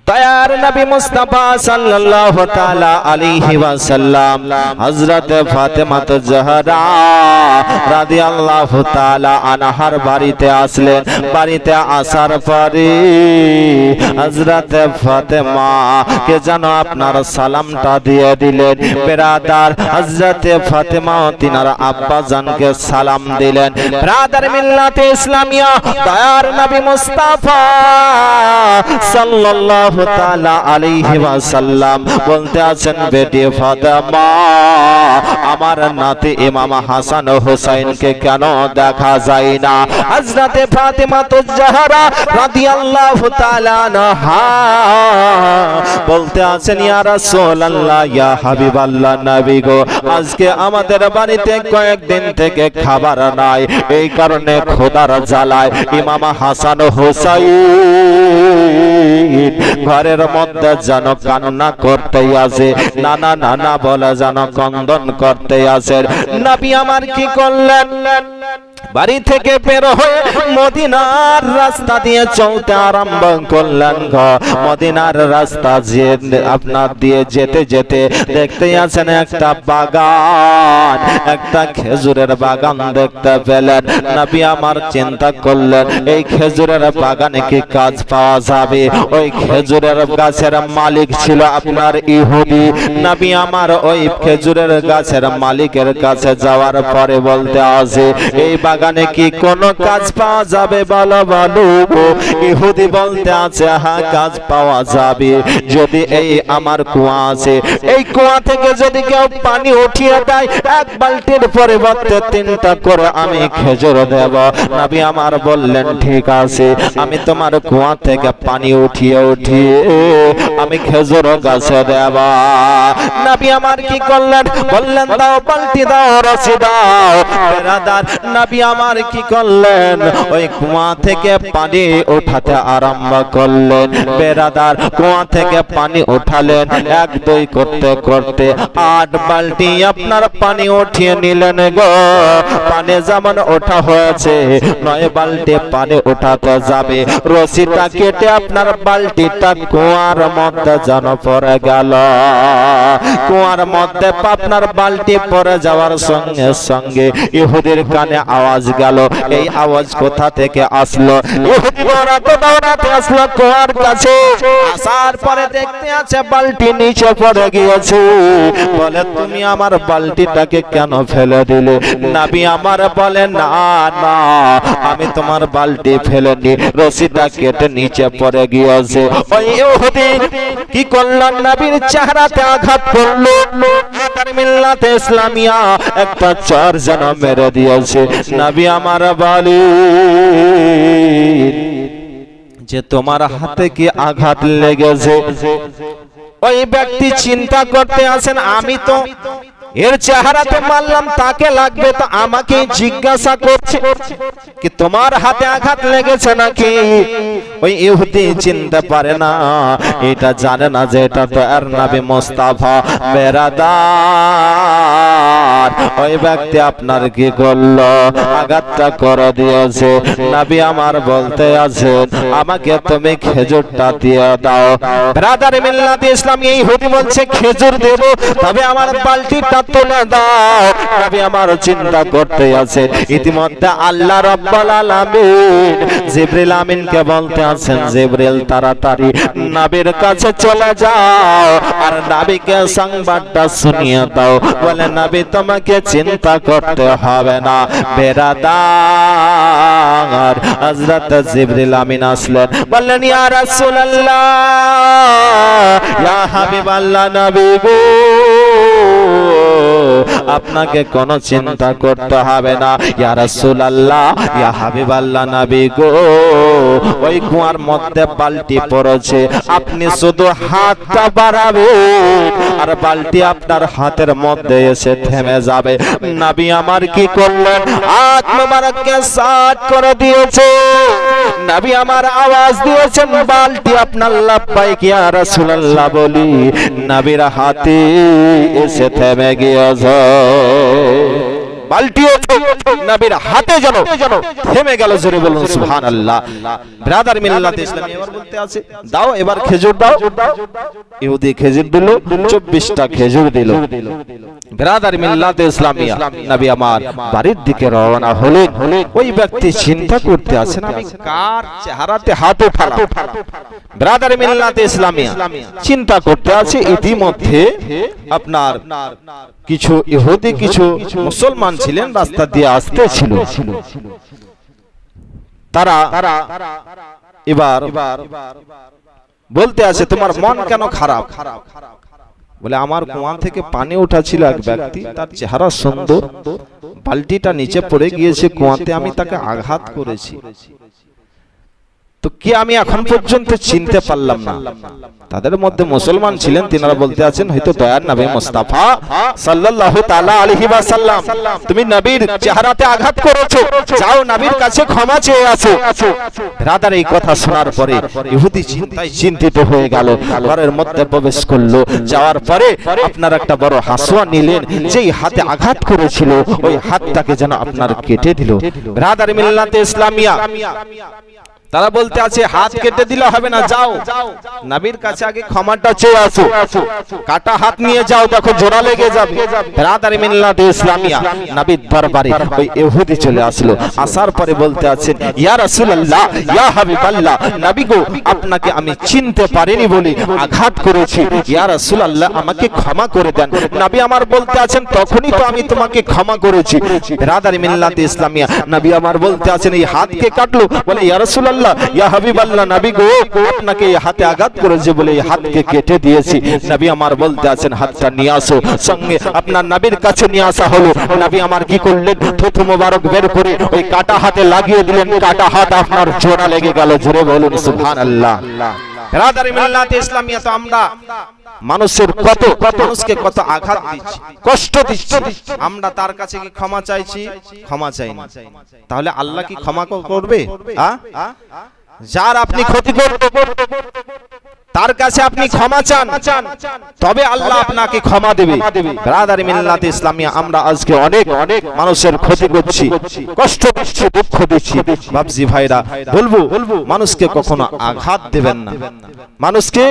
দয়ার নবী মুস্তাফা সাল্লাল্লাহু তাআলা আলাইহি ওয়াসাল্লাম হযরত ফাতেমা জাহরা রাদিয়াল্লাহু তাআলা আনহার বাড়িতে আসলেন। বাড়িতে আসার পরে হযরত ফাতেমা কে যেন আপনার সালামটা দিয়ে দিলেন। বিরাদার হযরত ফাতেমা তিনার আব্বা জানকে সালাম দিলেন। বিরাদার মিল্লাতে ইসলামিয়া দয়ার নবী মুস্তাফা সাল্লাল্লাহু তাআলা আলাইহি ওয়াসাল্লাম বলতে আছেন, বেটি ফাতেমা, আমার নাতি ইমাম হাসান ও হুসাইনকে কেন দেখা যায় না? হযরত ফাতেমা জাহরা রাদিয়াল্লাহু তাআলা আনহা বলতে আছেন, ইয়া রাসূলুল্লাহ, ইয়া হাবিবাল্লাহ, নবী গো, আজকে আমাদের বাড়িতে কয়েকদিন থেকে খাবার নাই, এই কারণে খোদার জ্বালায় ইমাম হাসান ও হুসাইন ঘরের মধ্যে যেন কান্না করতে আছে, নানা নানা বলে যেন ক্রন্দন করতে আছে। নবী আমার কি করলেন? বাড়ি থেকে বের হয়ে মদিনার রাস্তা দিয়ে চলতে আরম্ভ করলেন। মদিনার রাস্তা যে আপনার দিয়ে যেতে যেতে দেখতে আছেন একটা বাগান, একটা খেজুরের বাগান দেখতে পেলেন। নবী আমার চিন্তা করলেন, এই খেজুরের বাগানে কি কাজ পাওয়া যাবে? ওই খেজুরের গাছের মালিক ছিল আপনার ইহুদি। নবী আমার ওই খেজুরের গাছের মালিকের কাছে যাওয়ার পরে বলতে আছে, এই বাগানে কি কোনো কাজ পাওয়া যাবে? বলো বলো। ইহুদি বলতে আছে, হ্যাঁ, কাজ পাওয়া যাবে। যদি এই আমার কুয়া আছে, এই কুয়া থেকে যদি কেউ পানি উঠিয়ে দেয়, এক বালতির পরিবর্তে 3টা করে আমি খেজুর দেব। নবী আমার বললেন, ঠিক আছে, আমি তোমার কুয়া থেকে পানি উঠিয়ে আমি খেজুর গাছে দেব। নবী আমার কি করলেন? বললেন, দাও বালতি, দাও রশি দাও। বিরাদার নবী আমার কি করলেন? ওই কুয়া থেকে পানি উঠাতে আরম্ভ করলেন। বিরাদার কুয়া থেকে পানি উঠালেন। 1-2 করতে করতে 8 বালতি আপনার পানি উঠিয়ে নিলেন গো। পানি যেমন ওঠা হয়েছে, 9 বালতি পানি উঠাতে যাবে। রশিটা কেটে আপনার বালতিটা কুয়ার মধ্যে যেন পড়ে গেল। কুয়ার মধ্যে আপনার বালতি পড়ে যাওয়ার সঙ্গে সঙ্গে ইহুদির কানে আওয়াজ গেল। এই আওয়াজ কোথা থেকে আসলো? ইহুদি দৌড়াতে আসলো কুয়ার কাছে। আসার পরে দেখতে আছে বালতি নিচে পড়ে গিয়েছে। বলে, তুমি আমার বালতিটাকে কেন ফেলে দিলে? নবী আমার বলে, না না, আমি তোমার বালতি ফেলেনি, রশিটা কেটে নিচে পড়ে গিয়েছে। ওই ইহুদি কি করলেন? নবীর চেহারাতে আঘাত করলো। মিল্লাতে ইসলামিয়া একটা চর যেন মেরে দিয়েছে। নবী আমার বলে যে, তোমার হাতে কি আঘাত লেগেছে? ওই ব্যক্তি চিন্তা করতে আছেন, আমি তো এর চেহারাতে মারলাম, তাকে লাগবে, তো আমাকে জিজ্ঞাসা করছে কি তোমার হাতে আঘাত লেগেছে নাকি? ওই ইহুদি চিনতে পারে না, এটা জানে না যে এটা তো আর নবী মুস্তাফা। বেরাদার ওই ব্যক্তি আপনার কি করলো? আঘাতটা করে দিয়েছে। নবী আমার বলতে আছেন, আমাকে তুমি খেজুরটা দিয়ে দাও। বেরাদার মিল্লাতে ইসলামী ইহুদি বলছে, খেজুর দেব, তবে আমার বালতিটা তুলে দাও। নবী আমার চিন্তা করতে আছে। ইতিমধ্যে আল্লাহ রাব্বুল আলামিন জিবরিল আমিনকে বলতে আছেন, জিবরিল তাড়াতাড়ি নবীর কাছে চলে যাও আর নবীকে সংবাদটা শুনিয়ে দাও। বলে, নবী তোমাকে চিন্তা করতে হবে না। বেরাদার হযরত জিবরিল আমিন আসলেন। বললেন, ইয়া রাসূলুল্লাহ, ইয়া হাবিবাল্লাহ, নবী গো, আপনাকে কোনো চিন্তা করতে হবে না। ইয়া রাসূলুল্লাহ, ইয়া হাবিবাল্লাহ, নবী গো, ওই কুয়ার মধ্যে বালতি পড়েছে, আপনি শুধু হাতটা বাড়াবেন আর বালতি আপনার হাতের মধ্যে এসে থেমে যাবে। নবী আমার কি করলেন? হাত মোবারককে সাট করে দিয়েছে। নবী আমার আওয়াজ দিয়েছেন, বালতি আপনার লাব্বাইক ইয়া রাসূলুল্লাহ বলি, নবীর হাতে এসে থেমে গিয়েছে। বালতি নবীর হাতে যেন থেমে গেল। জোরে বলুন সুবহানাল্লাহ। ব্রাদার মিল্লাত ইসলামী এবার বলতে আছে দাও এবার খেজুর দাও। ইহুদি খেজুর দিল, 24টা খেজুর দিল। ব্রাদার মিল্লাত ইসলামী নবী আমার বাড়ির দিকে রওনা হলেন। ওই ব্যক্তি চিন্তা করতে আছেন আমি কার চেহারাতে হাত উঠালাম। ব্রাদার মিল্লাত ইসলামী চিন্তা করতে আছে ইতিমধ্যে আপনার কিছু ইহুদি কিছু মুসলমান ছিলেন রাস্তা দিয়ে আসতেছিল। তারা এবার বলতে আছে তোমার মন কেন খারাপ? বলে আমার কুয়া থেকে পানি উঠাছিল এক ব্যক্তি, তার চেহারা সুন্দর, বালতিটা নিচে পড়ে গিয়েছে কুয়াতে, আমি তাকে আঘাত করেছি, তো কি আমি এখন পর্যন্ত চিনতে পারলাম না। তাদের মধ্যে মুসলমান ছিলেন, তিনারা বলতে আছেন হয়তো দয়ার নবী মুস্তাফা সাল্লাল্লাহু তাআলা আলাইহি ওয়াসাল্লাম তুমি নবীর চেহারাতে আঘাত করেছো, যাও নবীর কাছে ক্ষমা চেয়ে আসো। রাদার এই কথা শোনার পরে ইহুদি চিন্তিত হয়ে গেল, ঘরের মধ্যে প্রবেশ করলো। যাওয়ার পরে আপনার একটা বড় হাসুয়া নিলেন, যেই হাতে আঘাত করেছিল ওই হাতটাকে যেন আপনার কেটে দিল। রাদার মিল্লাতে ইসলামিয়া তারা বলতে আছে হাত কেটে দিলে হবে না, যাও নবীর কাছে আগে ক্ষমাটা চেয়ে আসো, কাটা হাত নিয়ে যাও, দেখো জোড়া লেগে যাবে। ব্রাদার মিল্লাতে ইসলামিয়া নবীর দরবারে ওই ইহুদি চলে আসলো। আসার পরে বলতে আছেন ইয়া রাসূলুল্লাহ ইয়া হাবিবাল্লাহ, নবী গো আপনাকে আমি চিনতে পারিনি বলে আঘাত করেছি, ইয়া রাসূলুল্লাহ আমাকে ক্ষমা করে দেন। নবী আমার বলতে আছেন তখনই তো আমি তোমাকে ক্ষমা করেছি। ব্রাদার মিল্লাতে ইসলামিয়া নবী আমার বলতে আছেন এই হাতকে কাটলো, বলে ইয়া রাসূলুল্লাহ ইয়া হাবিবাল্লাহ, নবী গো আপনাকে এই হাতে আঘাত করেছে বলে এই হাতকে কেটে দিয়েছি। নবী আমার বলতে আছেন হাতটা নিয়ে আসো। সঙ্গে আপনার নবীর কাছে নিয়ে আসা হলো। নবী আমার কি করলেন, থুতু মোবারক বের করে ওই কাটা হাতে লাগিয়ে দিলেন, কাটা হাত আপনার জোড়া লেগে গেল। জোরে বলুন সুবহানাল্লাহ। ব্রাদার মিল্লাতে ইসলামিয়া তো আমরা মানুষের মানুষকে কত আঘাত দিচ্ছি, কষ্ট দিচ্ছি, আমরা তার কাছে কি ক্ষমা চাইছি? ক্ষমা চাই না। তাহলে আল্লাহ কি ক্ষমা করবে? যার আপনি ক্ষতি করবেন তার কাছে আপনি ক্ষমা চান, তবে আল্লাহ আপনাকে ক্ষমা দেবে। ব্রাদার মিল্লাতে ইসলামিয়া আমরা আজকে অনেক মানুষের ক্ষতি করছি, কষ্ট দিচ্ছি, দুঃখ দিচ্ছি। বাবজি ভাইরা বলবো মানুষকে কখনো আঘাত দেবেন না, মানুষকে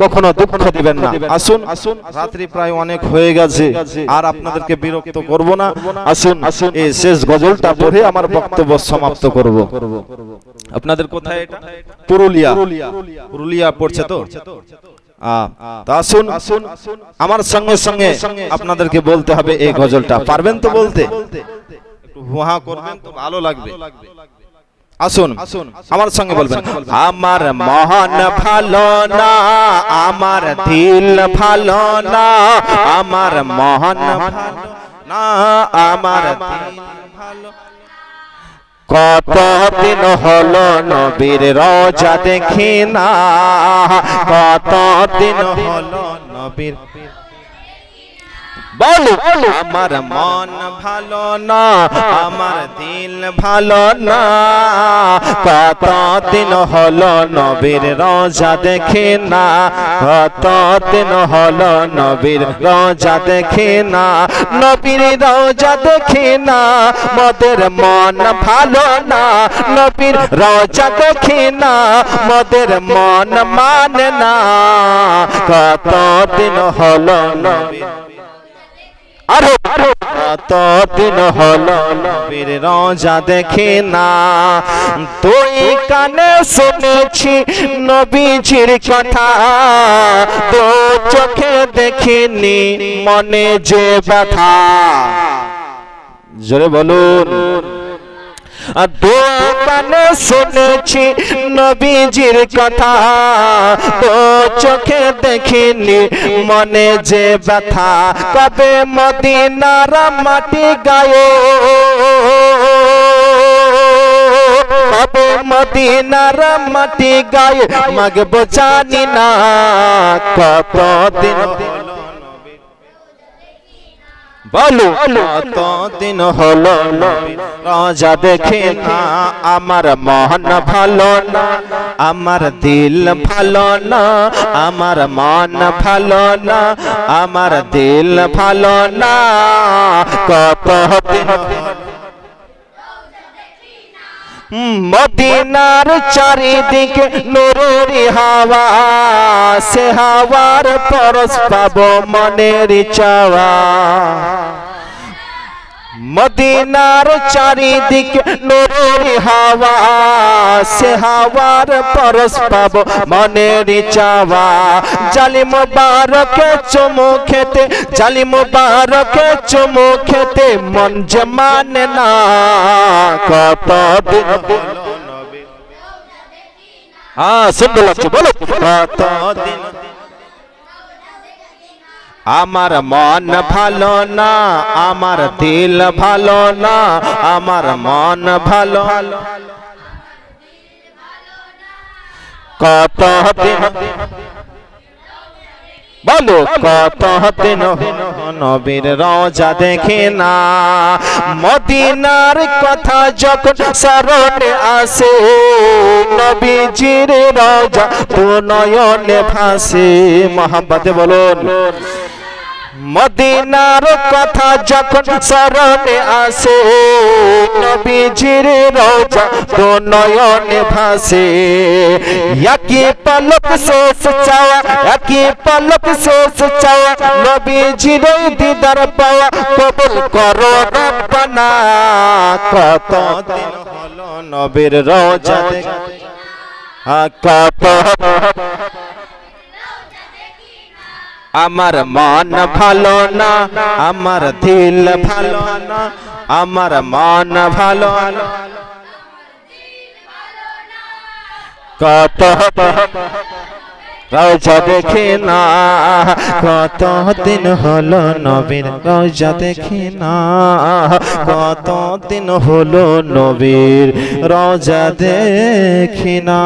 কখনো দুঃখ দিবেন না। আসুন, রাত্রি প্রায় অনেক হয়ে গেছে, আর আপনাদেরকে বিরক্ত করব না। আসুন এই শেষ গজলটা পড়ে আমার বক্তব্য সমাপ্ত করব। আপনাদের কোথায় এটা? পুরুলিয়া পড়ছে তো? আসুন আমার সঙ্গে সঙ্গে আপনাদেরকে বলতে হবে এই গজলটা। পারবেন তো বলতে? একটু হুহা করবেন তো ভালো লাগবে। আসুন আমার সঙ্গে বলবেন, আমার মহান ভালো না, আমার দিল ভালো না, আমার মহান ভালো না, আমার দিল ভালো। কতদিন হলো নবীর রওজা দেখি না, কতদিন হলো নবীর। বলো আমার মন ভালো না, আমার দিল ভালো না, কতদিন হলো নবীর রওজা দেখি না, কতদিন হলো নবীর রওজা দেখি না, নবীর রওজা দেখি না, মোদের মন ভালো না, নবীর রওজা দেখি না, মোদের মন মানে না, কতদিন হলো নবীর। আরো কতদিন হলো নবীর রওজা দেখি না, দুই কানে শুনেছি নবীজির কথা, দু চোখে দেখিনি মনে যে ব্যথা। জোরে বলুন। দু কানে শুনেছি নবীজির কথা, দু চোখে দেখিনি মনে যে ব্যথা, কবে মদিনার মাটি গায়ে, কবে মদিনার মাটি গায়ে মাগবো জানি না, কতদিন বলো কতদিন হলো নবীর রওজা দেখি না, আমার মন ভালো না, আমার দিল ভালো না, আমার মন ভালো না, আমার দিল ভালো না, কতদিন মদিনার চারিদিকে নূরের হাওয়া, সে হাওয়ার পরশ পাবো মনের চাওয়া। মদিনার চারিদিকে নূরের হাওয়া, সে হাওয়ার পরশ পাবো মনের চাওয়া। জালি মুবারকে চুমু খেতে, জালি মুবারকে চুমু খেতে মন যে মানে না। কতদিন সুন্দর লাগছে, বলো কতদিন আমার মন ভালো না, আমার দিল ভালো না, আমার মন ভালো। কতদিন বলো কতদিন নবীর রওজা দেখে না। মদিনার কথা যখন স্মরণে আসে, নবীজির রওজা দু নয়নে ভাসে। মোহাম্মদে বলুন। মদিনার কথা যখন স্মরণে আসে, নবীজির রওজা দু নয়নে ভাসে। একই পলক শেষ চাওয়া, একই পলক শেষ চাওয়া, নবীজির দিদার পাওয়া কবুল করো রব্বানা। কতদিন হলো নবীর রওজা দেখে, কত আমার মন ভালো না, আমার দিল ভালো না, আমার মন ভালো না। কত রওজা দেখে না, কতদিন হলো নবীর রওজা দেখে না, কতদিন হলো নবীর রওজা দেখে না।